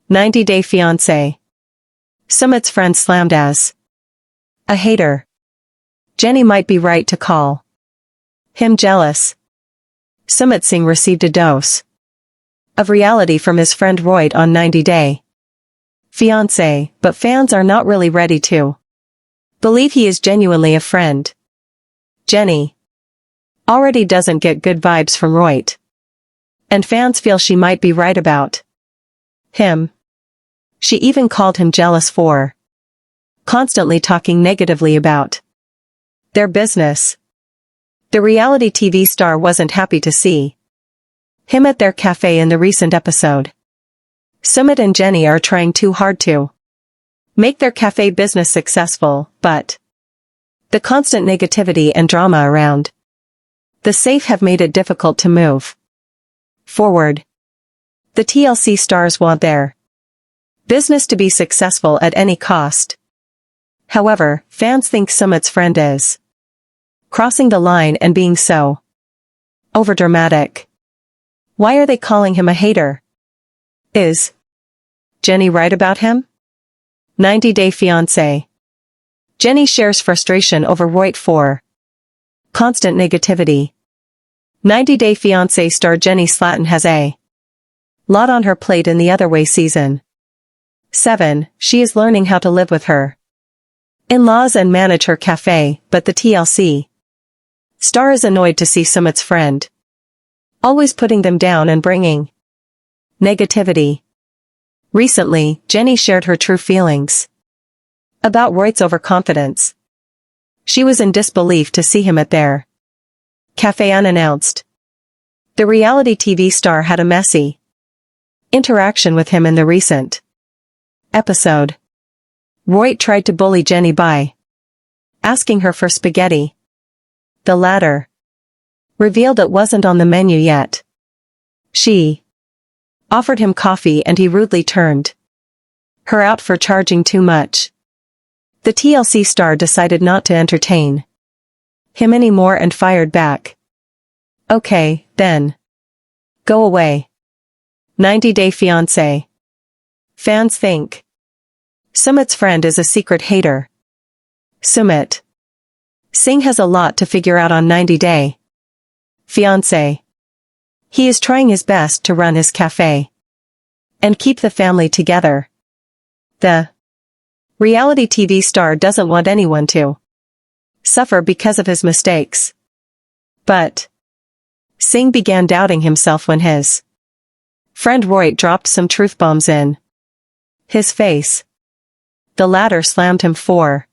90-Day Fiancé. Sumit's friend slammed as a hater. Jenny might be right to call him jealous. Sumit Singh received a dose of reality from his friend Roy on 90-Day Fiancé, but fans are not really ready to believe he is genuinely a friend. Jenny already doesn't get good vibes from Roy, and fans feel she might be right about him. She even called him jealous for constantly talking negatively about their business. The reality TV star wasn't happy to see him at their cafe in the recent episode. Sumit and Jenny are trying too hard to make their cafe business successful, but the constant negativity and drama around the safe have made it difficult to move forward. The TLC stars want their business to be successful at any cost. However, fans think Sumit's friend is crossing the line and being so overdramatic. Why are they calling him a hater? Is Jenny right about him? 90-Day Fiancé. Jenny shares frustration over Roy for constant negativity. 90-Day Fiancé star Jenny Slatten has a lot on her plate in the Other Way season 7. She is learning how to live with her in-laws and manage her cafe, but the TLC star is annoyed to see Sumit's friend always putting them down and bringing negativity. Recently, Jenny shared her true feelings about Roy's overconfidence. She was in disbelief to see him at their cafe unannounced. The reality TV star had a messy interaction with him in the recent episode. Roy tried to bully Jenny by asking her for spaghetti. The latter revealed it wasn't on the menu yet. She offered him coffee and he rudely turned her out for charging too much. The TLC star decided not to entertain him anymore and fired back. Okay, then. Go away. 90-Day Fiancé. Fans think Sumit's friend is a secret hater. Sumit Singh has a lot to figure out on 90-Day Fiancé. He is trying his best to run his cafe and keep the family together. The reality TV star doesn't want anyone to suffer because of his mistakes. But Singh began doubting himself when his friend Roy dropped some truth bombs in his face. The latter slammed him for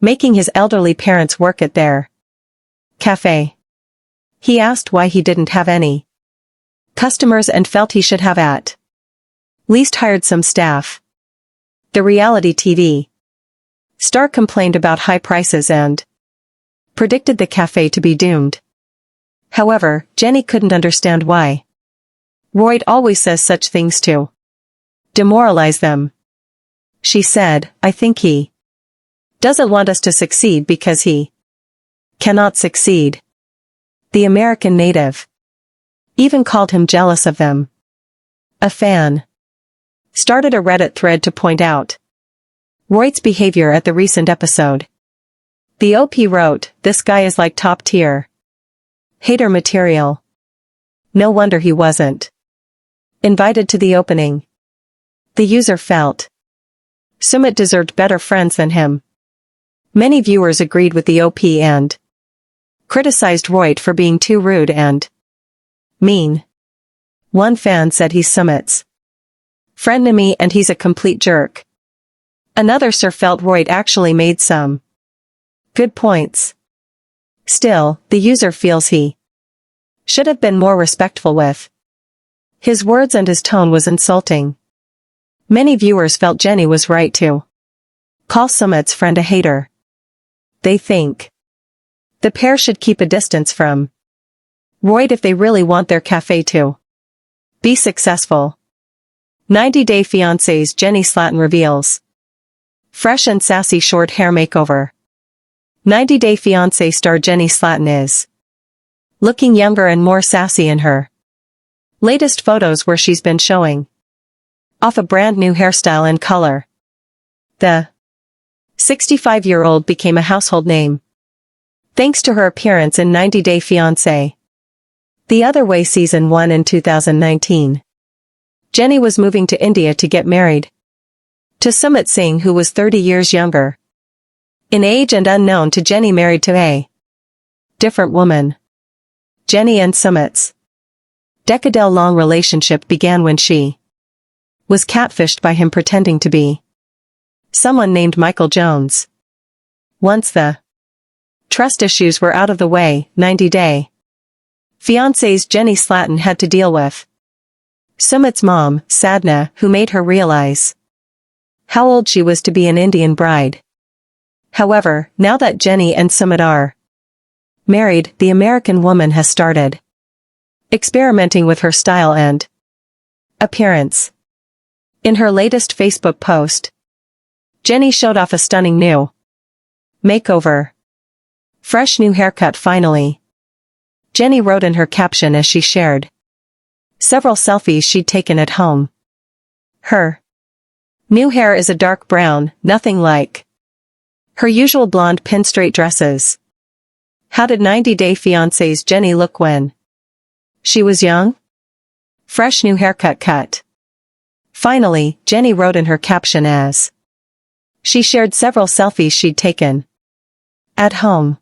making his elderly parents work at their cafe. He asked why he didn't have any customers and felt he should have at least hired some staff. The reality TV star complained about high prices and predicted the cafe to be doomed. However, Jenny couldn't understand why Roy always says such things to demoralize them. She said, I think he doesn't want us to succeed because he cannot succeed. The American native even called him jealous of them. A fan started a Reddit thread to point out Roy's behavior at the recent episode. The OP wrote, "This guy is like top tier hater material. No wonder he wasn't invited to the opening." The user felt Sumit deserved better friends than him. Many viewers agreed with the OP and criticized Roy for being too rude and mean. One fan said he's Sumit's frenemy and he's a complete jerk. Another sir felt Roy actually made some good points. Still, the user feels he should have been more respectful with his words and his tone was insulting. Many viewers felt Jenny was right to call Sumit's friend a hater. They think the pair should keep a distance from Roy if they really want their cafe to be successful. 90-Day Fiancé's Jenny Slatten reveals fresh and sassy short hair makeover. 90-Day Fiancé star Jenny Slatten is looking younger and more sassy in her latest photos where she's been showing off a brand new hairstyle and color. The 65-year-old became a household name, thanks to her appearance in 90 Day Fiancé. The Other Way Season 1 in 2019. Jenny was moving to India to get married to Sumit Singh, who was 30 years younger in age and unknown to Jenny, married to a different woman. Jenny and Sumit's decade-long relationship began when she was catfished by him pretending to be someone named Michael Jones. Once the trust issues were out of the way, 90 Day Fiancé's Jenny Slatten had to deal with Sumit's mom, Sadhna, who made her realize how old she was to be an Indian bride. However, now that Jenny and Sumit are married, the American woman has started experimenting with her style and appearance. In her latest Facebook post, Jenny showed off a stunning new makeover. Fresh new haircut finally, Jenny wrote in her caption as she shared several selfies she'd taken at home. Her new hair is a dark brown, nothing like her usual blonde pin-straight dresses. How did 90 Day Fiancé's Jenny look when she was young? Fresh new haircut cut. Finally, Jenny wrote in her caption as she shared several selfies she'd taken at home.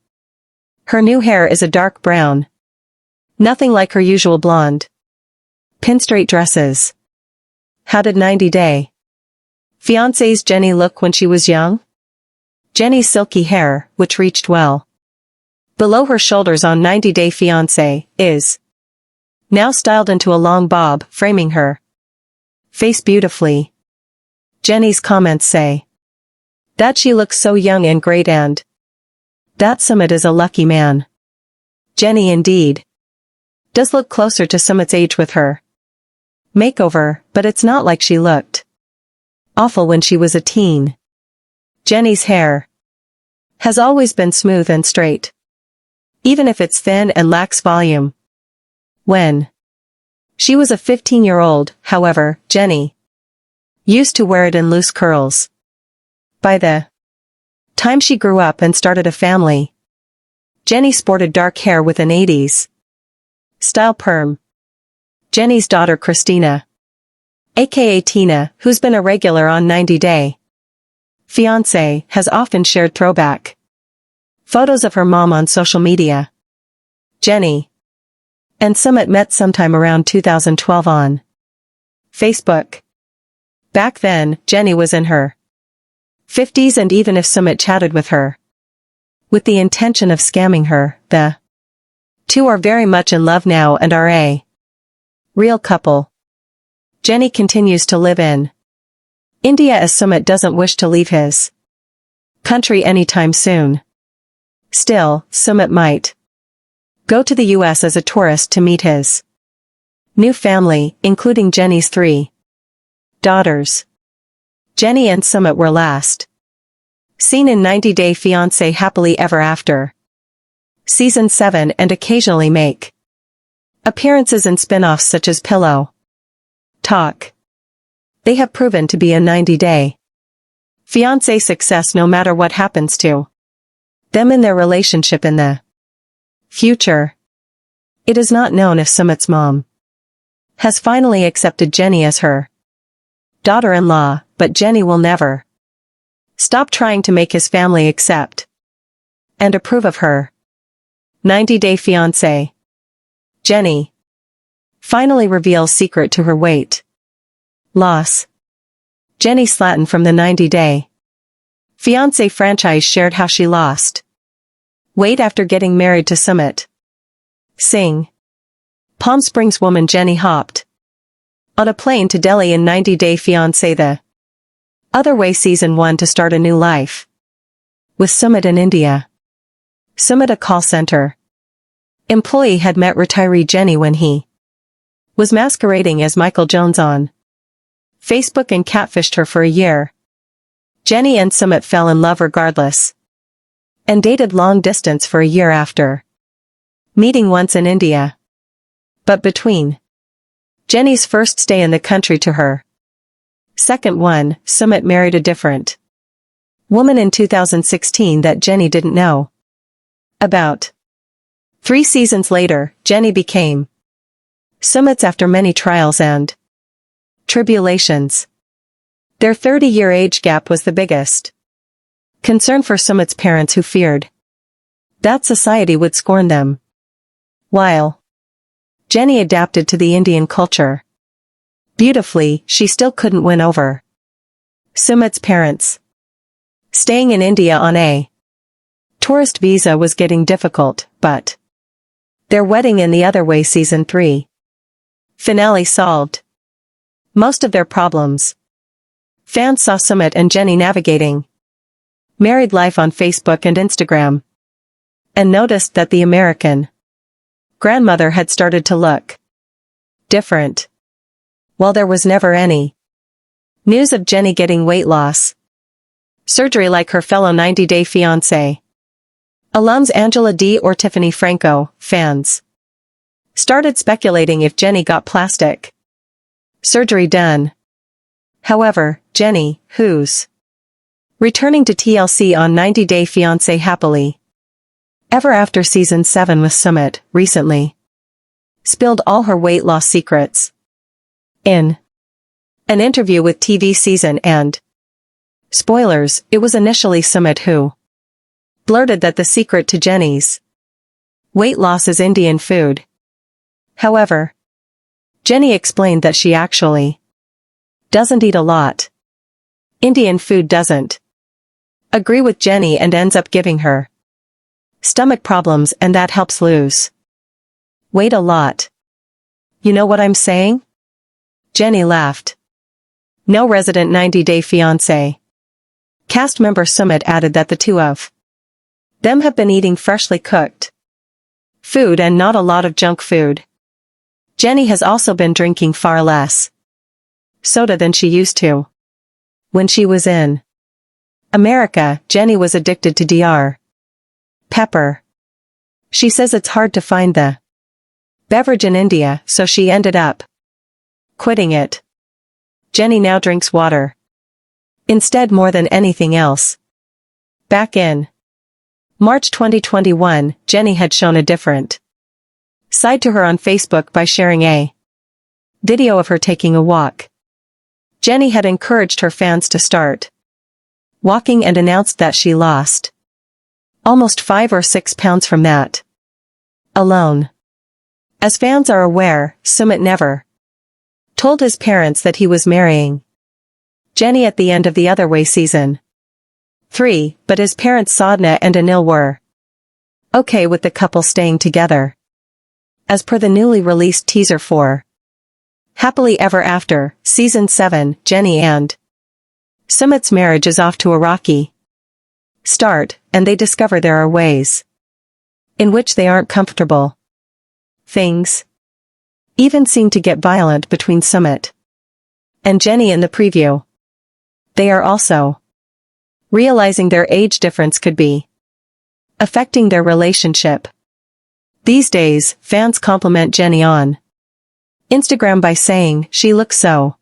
Her new hair is a dark brown, nothing like her usual blonde pin-straight dresses. How did 90 Day Fiancé's Jenny look when she was young? Jenny's silky hair, which reached well below her shoulders on 90 Day Fiancé, is now styled into a long bob, framing her face beautifully. Jenny's comments say that she looks so young and great and that Sumit is a lucky man. Jenny indeed does look closer to Sumit's age with her makeover, but it's not like she looked awful when she was a teen. Jenny's hair has always been smooth and straight, even if it's thin and lacks volume. When she was a 15-year-old, however, Jenny used to wear it in loose curls. By the time she grew up and started a family, Jenny sported dark hair with an 80s style perm. Jenny's daughter Christina, aka Tina, who's been a regular on 90 Day Fiancé, has often shared throwback photos of her mom on social media. Jenny and Sumit met sometime around 2012 on Facebook. Back then, Jenny was in her 50s, and even if Sumit chatted with her with the intention of scamming her, the two are very much in love now and are a real couple. Jenny continues to live in India as Sumit doesn't wish to leave his country anytime soon. Still, Sumit might go to the US as a tourist to meet his new family, including Jenny's 3 daughters. Jenny and Sumit were last seen in 90 Day Fiancé Happily Ever After Season 7 and occasionally make appearances in spinoffs such as Pillow Talk. They have proven to be a 90 Day Fiancé success no matter what happens to them in their relationship in the future. It is not known if Sumit's mom has finally accepted Jenny as her daughter-in-law, but Jenny will never stop trying to make his family accept and approve of her. 90 Day Fiancé. Jenny finally reveals secret to her weight loss. Jenny Slatten from the 90 Day Fiancé franchise shared how she lost weight after getting married to Sumit Singh. Palm Springs woman Jenny hopped on a plane to Delhi in 90 Day Fiancé The Other Way Season 1 to start a new life with Sumit in India. Sumit, a call center employee, had met retiree Jenny when he was masquerading as Michael Jones on Facebook and catfished her for a year. Jenny and Sumit fell in love regardless and dated long distance for a year after meeting once in India. But between Jenny's first stay in the country to her Second one, Sumit married a different woman in 2016 that Jenny didn't know about. 3 seasons later, Jenny became Sumit's after many trials and tribulations. Their 30-year age gap was the biggest concern for Sumit's parents, who feared that society would scorn them, while Jenny adapted to the Indian culture beautifully. She still couldn't win over Sumit's parents. Staying in India on a tourist visa was getting difficult, but their wedding in The Other Way Season 3 finale solved most of their problems. Fans saw Sumit and Jenny navigating married life on Facebook and Instagram, and noticed that the American grandmother had started to look different. While there was never any news of Jenny getting weight loss surgery like her fellow 90-day fiancé alums Angela D or Tiffany Franco, fans started speculating if Jenny got plastic surgery done. However, Jenny, who's returning to TLC on 90 Day Fiancé happily ever after Season 7 with Sumit, recently spilled all her weight loss secrets in an interview with TV Season and spoilers, it was initially Sumit who blurted that the secret to Jenny's weight loss is Indian food. However, Jenny explained that she actually doesn't eat a lot. Indian food doesn't agree with Jenny and ends up giving her stomach problems, and that helps lose weight a lot. You know what I'm saying? Jenny laughed. No. Resident 90 Day Fiancé cast member Sumit added that the two of them have been eating freshly cooked food and not a lot of junk food. Jenny has also been drinking far less soda than she used to. When she was in America, Jenny was addicted to Dr. Pepper. She says it's hard to find the beverage in India, so she ended up quitting it. Jenny now drinks water instead more than anything else. Back in March 2021, Jenny had shown a different side to her on Facebook by sharing a video of her taking a walk. Jenny had encouraged her fans to start walking and announced that she lost almost 5 or 6 pounds from that alone. As fans are aware, Sumit never told his parents that he was marrying Jenny at the end of The Other Way Season 3, but his parents Sadhna and Anil were okay with the couple staying together. As per the newly released teaser for Happily Ever After, Season 7, Jenny and Sumit's marriage is off to a rocky start, and they discover there are ways in which they aren't comfortable. Things even seem to get violent between Sumit and Jenny in the preview. They are also realizing their age difference could be affecting their relationship. These days, fans compliment Jenny on Instagram by saying she looks so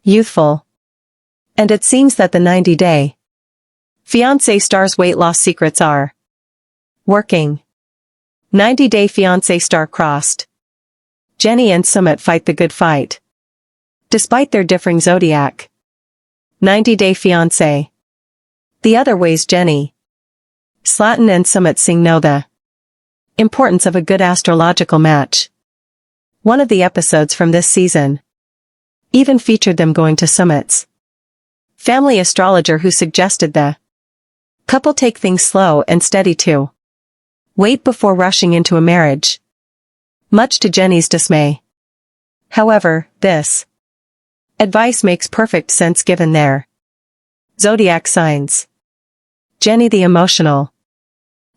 youthful. And it seems that the 90 Day Fiancé star's weight loss secrets are working. 90 Day Fiancé star crossed. Jenny and Sumit fight the good fight. Despite their differing zodiac. 90 Day Fiancé. The Other Ways Jenny, Slatten and Sumit Singh know the importance of a good astrological match. One of the episodes from this season even featured them going to Sumit's family astrologer, who suggested the couple take things slow and steady to wait before rushing into a marriage. Much to Jenny's dismay. However, this advice makes perfect sense given their zodiac signs. Jenny the emotional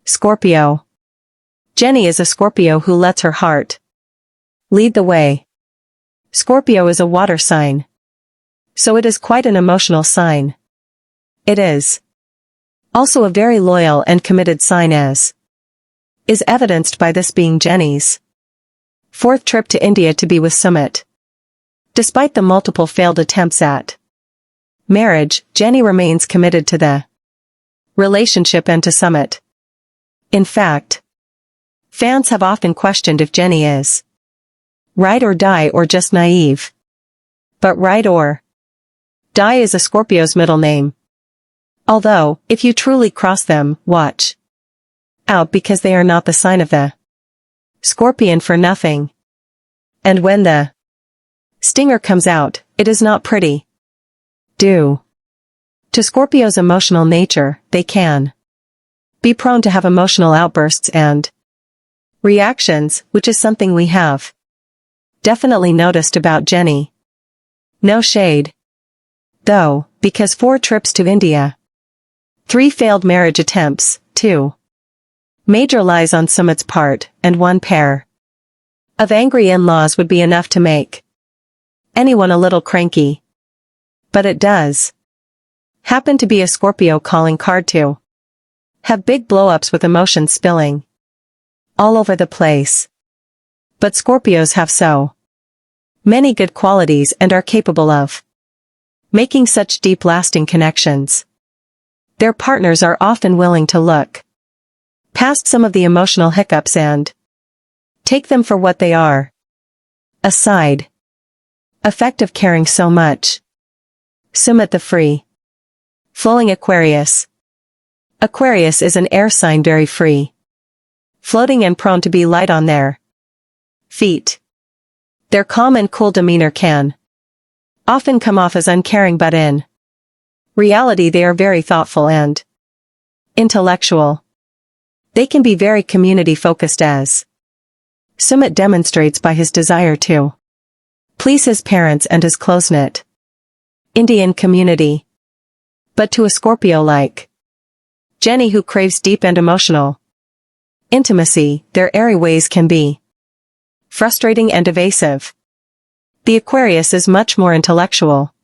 Scorpio. Jenny is a Scorpio who lets her heart lead the way. Scorpio is a water sign, so it is quite an emotional sign. It is also a very loyal and committed sign, as is evidenced by this being Jenny's 4th trip to India to be with Sumit. Despite the multiple failed attempts at Marriage, Jenny remains committed to the relationship and to Sumit. In fact, fans have often questioned if Jenny is ride or die or just naive. But ride or die is a Scorpio's middle name. Although, if you truly cross them, watch out because they are not the sign of the Scorpion for nothing. And when the stinger comes out, it is not pretty. Due to Scorpio's emotional nature, they can be prone to have emotional outbursts and reactions, which is something we have definitely noticed about Jenny. No shade, though, because 4 trips to India, 3 failed marriage attempts, 2 major lies on Sumit's part, and 1 pair of angry in-laws would be enough to make anyone a little cranky. But it does happen to be a Scorpio calling card to have big blow-ups with emotions spilling all over the place. But Scorpios have so many good qualities and are capable of making such deep lasting connections. Their partners are often willing to look past some of the emotional hiccups and take them for what they are. A side effect of caring so much. Sumit the free flowing Aquarius. Aquarius is an air sign, very free floating and prone to be light on their feet. Their calm and cool demeanor can often come off as uncaring, but in reality they are very thoughtful and intellectual. They can be very community-focused, as Sumit demonstrates by his desire to please his parents and his close-knit Indian community. But to a Scorpio like Jenny, who craves deep and emotional intimacy, their airy ways can be frustrating and evasive. The Aquarius is much more intellectual.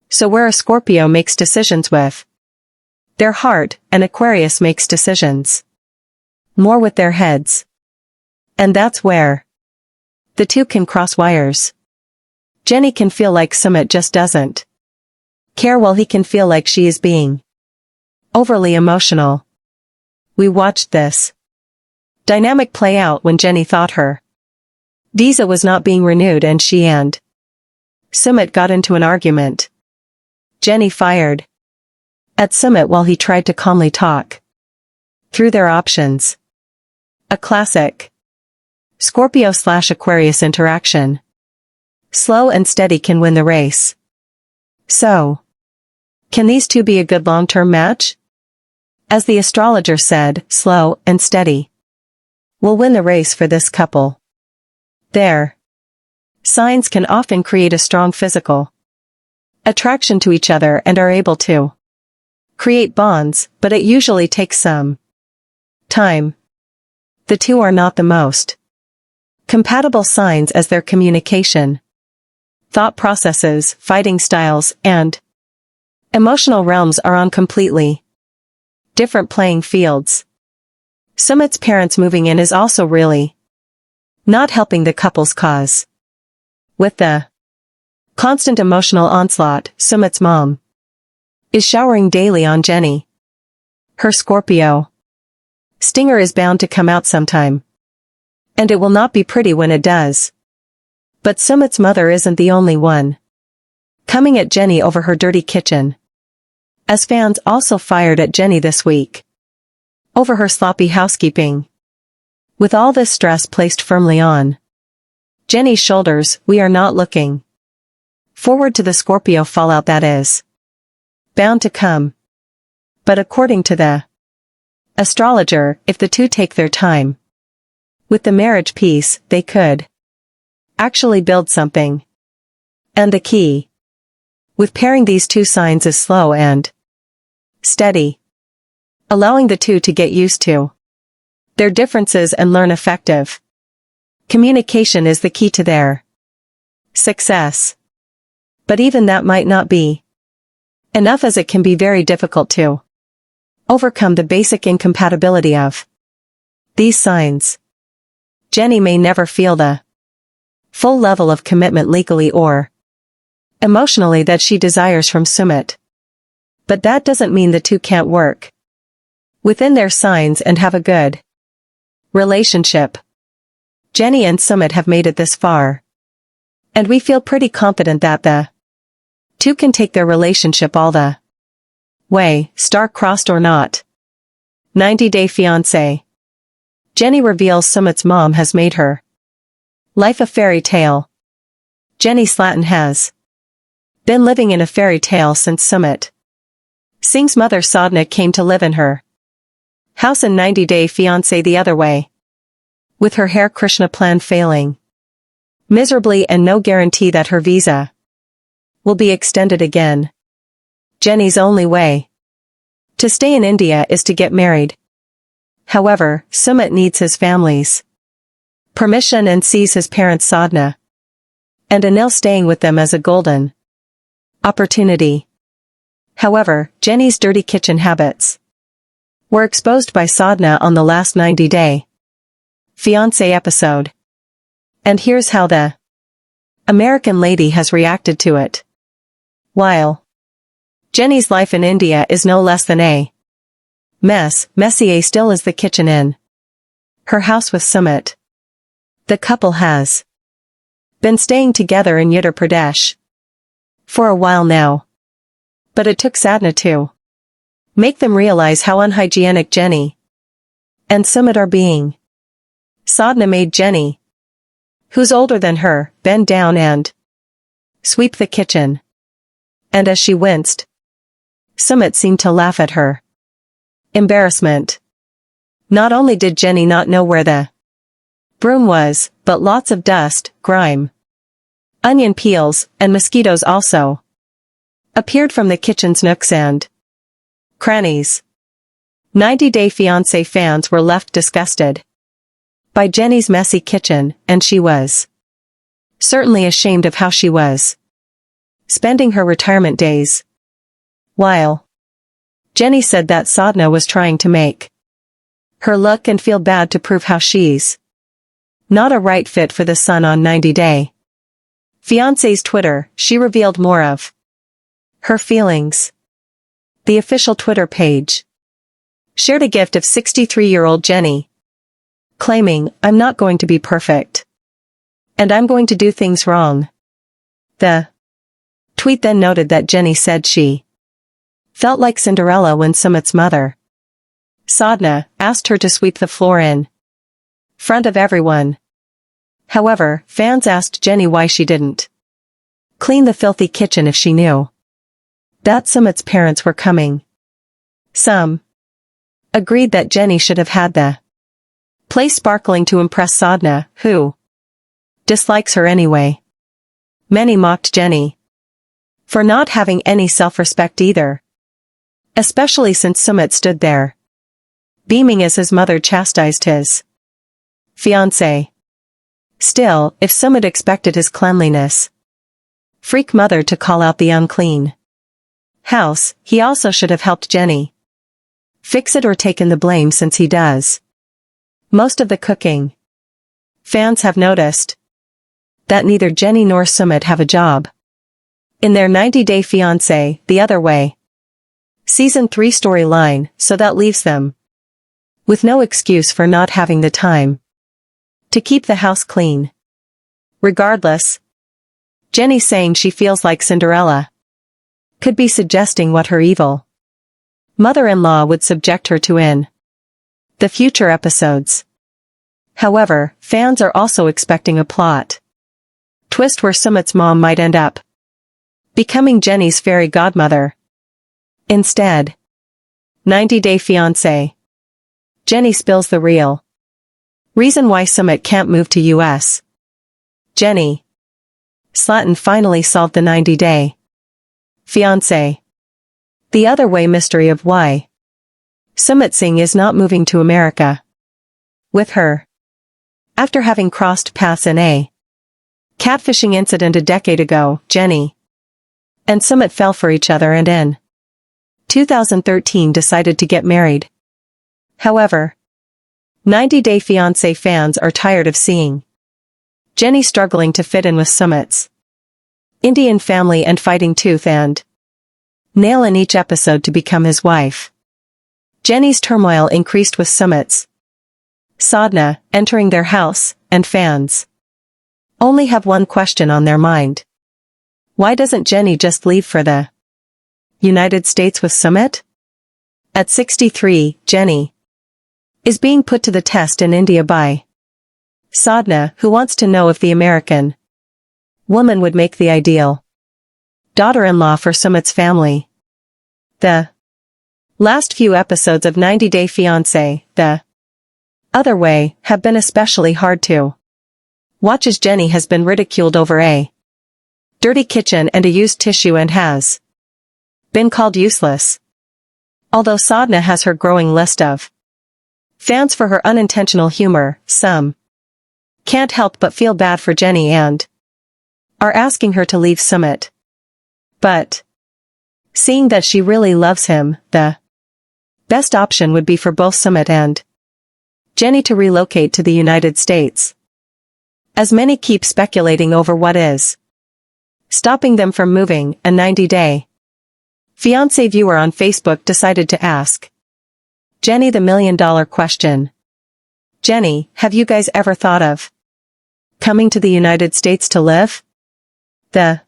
So where a Scorpio makes decisions with their heart, an Aquarius makes decisions more with their heads. And that's where the two can cross wires. Jenny can feel like Sumit just doesn't care, while he can feel like she is being overly emotional. We watched this dynamic play out when Jenny thought her visa was not being renewed and she and Sumit got into an argument. Jenny fired at Sumit while he tried to calmly talk through their options. A classic Scorpio/Aquarius interaction. Slow and steady can win the race. So, can these two be a good long-term match? As the astrologer said, slow and steady will win the race for this couple. Their signs can often create a strong physical attraction to each other and are able to create bonds, but it usually takes some time. The two are not the most compatible signs, as their communication, thought processes, fighting styles, and emotional realms are on completely different playing fields. Sumit's parents moving in is also really not helping the couple's cause. With the constant emotional onslaught, Sumit's mom is showering daily on Jenny. Her Scorpio stinger is bound to come out sometime. And it will not be pretty when it does. But Sumit's mother isn't the only one coming at Jenny over her dirty kitchen, as fans also fired at Jenny this week over her sloppy housekeeping. With all this stress placed firmly on Jenny's shoulders, we are not looking forward to the Scorpio fallout that is bound to come. But according to the astrologer, if the two take their time with the marriage piece, they could actually build something. And the key with pairing these two signs is slow and steady, allowing the two to get used to their differences and learn effective communication is the key to their success. But even that might not be enough, as it can be very difficult to overcome the basic incompatibility of these signs. Jenny may never feel the full level of commitment legally or emotionally that she desires from Sumit. But that doesn't mean the two can't work within their signs and have a good relationship. Jenny and Sumit have made it this far, and we feel pretty confident that the two can take their relationship all the way, star-crossed or not. 90-Day Fiancé. Jenny reveals Sumit's mom has made her life a fairy tale. Jenny Slatten has been living in a fairy tale since Sumit Singh's mother Sadhna came to live in her house in 90-Day Fiancé the other way, with her Hare Krishna plan failing miserably and no guarantee that her visa will be extended again. Jenny's only way to stay in India is to get married. However, Sumit needs his family's permission and sees his parents Sadhna and Anil staying with them as a golden opportunity. However, Jenny's dirty kitchen habits were exposed by Sadhna on the last 90-Day Fiancé episode. And here's how the American lady has reacted to it. While Jenny's life in India is no less than a mess, messier still is the kitchen in her house with Sumit. The couple has been staying together in Uttar Pradesh for a while now. But it took Sadhna to make them realize how unhygienic Jenny and Sumit are being. Sadhna made Jenny, who's older than her, bend down and sweep the kitchen. And as she winced, Sumit seemed to laugh at her embarrassment. Not only did Jenny not know where the broom was, but lots of dust, grime, onion peels, and mosquitoes also appeared from the kitchen's nooks and crannies. 90-Day Fiancé fans were left disgusted by Jenny's messy kitchen, and she was certainly ashamed of how she was spending her retirement days. While Jenny said that Sadhna was trying to make her look and feel bad to prove how she's not a right fit for the sun on 90-Day Fiancé's Twitter, she revealed more of her feelings. The official Twitter page shared a gift of 63-year-old Jenny, claiming, "I'm not going to be perfect. And I'm going to do things wrong." The tweet then noted that Jenny said she felt like Cinderella when Sumit's mother, Sadhna, asked her to sweep the floor in front of everyone. However, fans asked Jenny why she didn't clean the filthy kitchen if she knew that Sumit's parents were coming. Some agreed that Jenny should have had the place sparkling to impress Sadhna, who dislikes her anyway. Many mocked Jenny for not having any self-respect either, especially since Sumit stood there beaming as his mother chastised his fiancé. Still, if Sumit expected his cleanliness freak mother to call out the unclean house, he also should have helped Jenny fix it or taken the blame, since he does most of the cooking. Fans have noticed that neither Jenny nor Sumit have a job in their 90-Day Fiancé the other way Season 3 storyline, so that leaves them with no excuse for not having the time to keep the house clean. Regardless, Jenny saying she feels like Cinderella could be suggesting what her evil mother-in-law would subject her to in the future episodes. However, fans are also expecting a plot twist where Sumit's mom might end up becoming Jenny's fairy godmother instead. 90-Day Fiancé. Jenny spills the real reason why Sumit can't move to US. Jenny Slatten finally solved the 90-Day Fiancé the other way mystery of why Sumit Singh is not moving to America with her after having crossed paths in a catfishing incident a decade ago. Jenny and Sumit fell for each other and in 2013 decided to get married. However, 90-Day Fiancé fans are tired of seeing Jenny struggling to fit in with Sumit's Indian family and fighting tooth and nail in each episode to become his wife. Jenny's turmoil increased with Sumit's Sadhna entering their house, and fans only have one question on their mind. Why doesn't Jenny just leave for the United States with Sumit? At 63, Jenny is being put to the test in India by Sadhna, who wants to know if the American woman would make the ideal daughter-in-law for Sumit's family. The last few episodes of 90 Day Fiancé, the other way, have been especially hard to watch as Jenny has been ridiculed over a dirty kitchen and a used tissue and has been called useless. Although Sadhna has her growing list of fans for her unintentional humor, some can't help but feel bad for Jenny and are asking her to leave Sumit. But seeing that she really loves him, the best option would be for both Sumit and Jenny to relocate to the United States. As many keep speculating over what is stopping them from moving, a 90-day Fiancé viewer on Facebook decided to ask Jenny the million-dollar question. Jenny, have you guys ever thought of coming to the United States to live? The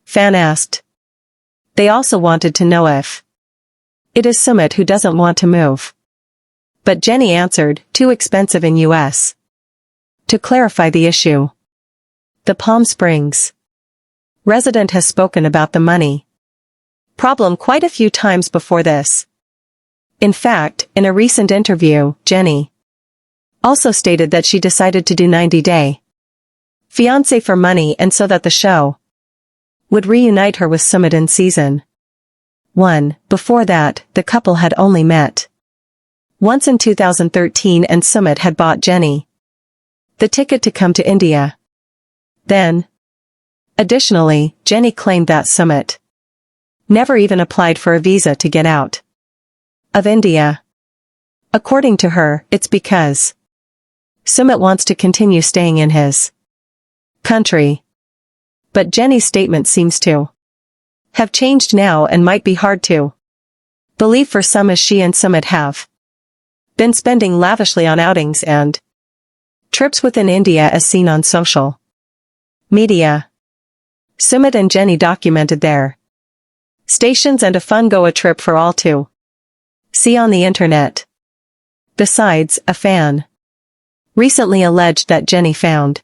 fan asked. They also wanted to know if it is Sumit who doesn't want to move. But Jenny answered, too expensive in US. To clarify the issue, the Palm Springs resident has spoken about the money problem quite a few times before this. In fact, in a recent interview, Jenny also stated that she decided to do 90 Day Fiancé for money and so that the show would reunite her with Sumit in season 1. Before that, the couple had only met once in 2013 and Sumit had bought Jenny the ticket to come to India. Then, additionally, Jenny claimed that Sumit never even applied for a visa to get out of India. According to her, it's because Sumit wants to continue staying in his country. But Jenny's statement seems to have changed now and might be hard to believe for some, as she and Sumit have been spending lavishly on outings and trips within India as seen on social media. Sumit and Jenny documented their stations and a fun Goa trip for all to see on the internet. Besides, a fan recently alleged that Jenny found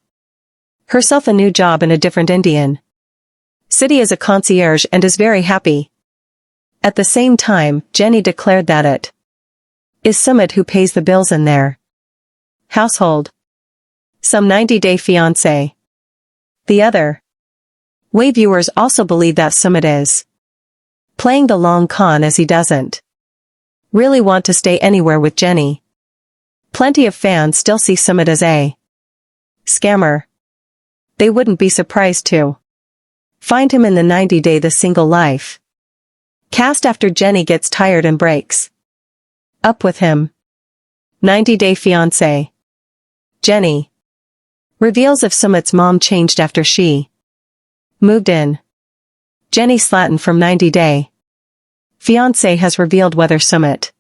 herself a new job in a different Indian city as a concierge and is very happy. At the same time, Jenny declared that it is Sumit who pays the bills in their household. Some 90 Day Fiancé. The other way viewers also believe that Sumit is playing the long con as he doesn't really want to stay anywhere with Jenny. Plenty of fans still see Sumit as a scammer. They wouldn't be surprised to find him in the 90 Day The Single Life cast after Jenny gets tired and breaks up with him. 90 Day Fiancé. Jenny reveals if Sumit's mom changed after she moved in. Jenny Slatten from 90 Day Fiancé has revealed whether Sumit